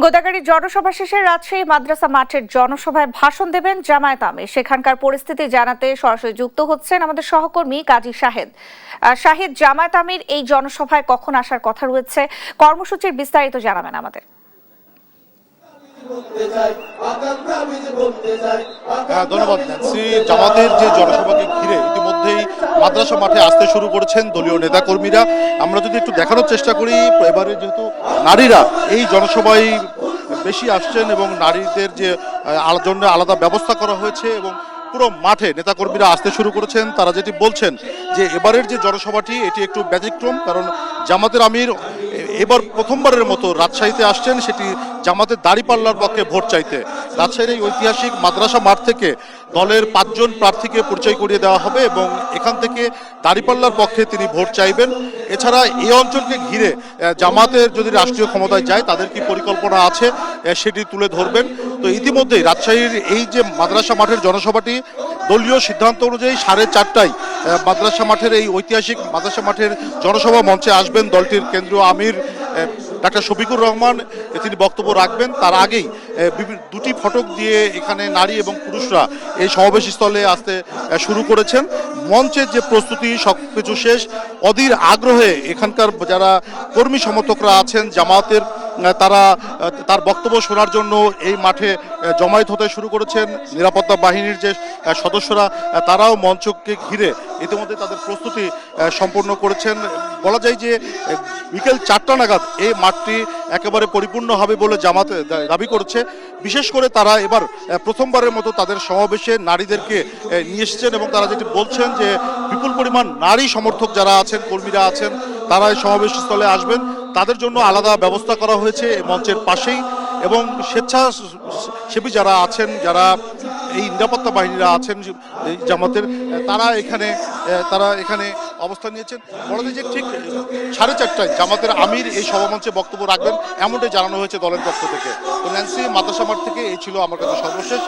গোদাগাড়ী জনসভা শেষে রাজশাহী মাদ্রাসা মাঠের জনসভায় ভাষণ দেবেন জামায়াত আমির। সেখানকার পরিস্থিতি জানাতে সরাসরি যুক্ত হচ্ছেন আমাদের সহকর্মী কাজী শাহেদ। শাহেদ, জামায়াত আমির এই জনসভায় কখন আসার কথা রয়েছে, কর্মসূচির বিস্তারিত জানাবেন আমাদের। ধন্যবাদ ন্যান্সি। জামাতের যে জনসভাকে ঘিরে ইতিমধ্যেই মাদ্রাসা মাঠে আসতে শুরু করেছেন দলীয় নেতাকর্মীরা। আমরা যদি একটু দেখানোর চেষ্টা করি, এবারে যেহেতু নারীরা এই জনসভায় বেশি আসছেন এবং নারীদের যে জন্য আলাদা ব্যবস্থা করা হয়েছে এবং পুরো মাঠে নেতাকর্মীরা আসতে শুরু করেছেন। তারা যেটি বলছেন যে এবারের যে জনসভাটি এটি একটু ব্যতিক্রম, কারণ জামাতের আমির এবার প্রথমবারের মতো রাজশাহীতে আসছেন, সেটি জামাতের দাঁড়িপাল্লার পক্ষে ভোট চাইতে। রাজশাহীর এই ঐতিহাসিক মাদ্রাসা মাঠ থেকে দলের 5 জন প্রার্থীকে পরিচয় করিয়ে দেওয়া হবে এবং এখান থেকে দাঁড়িপাল্লার পক্ষে তিনি ভোট চাইবেন। এছাড়া এই অঞ্চলকে ঘিরে জামাতের যদি রাষ্ট্রীয় ক্ষমতায় যায় তাদের কি পরিকল্পনা আছে সেটি তুলে ধরবেন। তো ইতিমধ্যেই রাজশাহীর এই যে মাদ্রাসা মাঠের জনসভাটি দলীয় সিদ্ধান্ত অনুযায়ী 4:30টায় মাদ্রাসা মাঠের এই ঐতিহাসিক মাদ্রাসা মাঠের জনসভা মঞ্চে আসবেন দলটির কেন্দ্রীয় আমির ডাক্তার শফিকুর রহমান। তিনি বক্তব্য রাখবেন। তার আগেই দুটি ফটক দিয়ে এখানে নারী এবং পুরুষরা এই সমাবেশ স্থলে আসতে শুরু করেছেন। মঞ্চের যে প্রস্তুতি সবকিছু শেষ। অধীর আগ্রহে এখানকার যারা কর্মী সমর্থকরা আছেন জামায়াতের, তারা তার বক্তব্য শোনার জন্য এই মাঠে জমায়েত হতে শুরু করেছেন। নিরাপত্তা বাহিনীর যে সদস্যরা তারাও মঞ্চকে ঘিরে ইতিমধ্যে তাদের প্রস্তুতি সম্পন্ন করেছেন। বলা যায় যে বিকেল 4টা নাগাদ এই মাঠটি একেবারে পরিপূর্ণ হবে বলে জামাত দাবি করেছে। বিশেষ করে তারা এবার প্রথমবারের মতো তাদের সমাবেশে নারীদেরকে নিয়ে এসেছেন এবং তারা যেটি বলছেন যে বিপুল পরিমাণ নারী সমর্থক যারা আছেন, কর্মীরা আছেন, তারা এই সমাবেশ স্থলে আসবেন। তাদের জন্য আলাদা ব্যবস্থা করা হয়েছে এই মঞ্চের পাশেই এবং স্বেচ্ছাসেবী যারা আছেন, যারা এই নিরাপত্তা বাহিনীরা আছেন জামাতের, তারা এখানে অবস্থান নিয়েছেন। বলা যায় যে ঠিক 4:30টায় জামাতের আমির এই সভামঞ্চে বক্তব্য রাখবেন এমনটাই জানানো হয়েছে দলের পক্ষ থেকে। তো ন্যান্সি, মাদ্রাসা মাঠ থেকে এই ছিল আমার কাছে সর্বশেষ।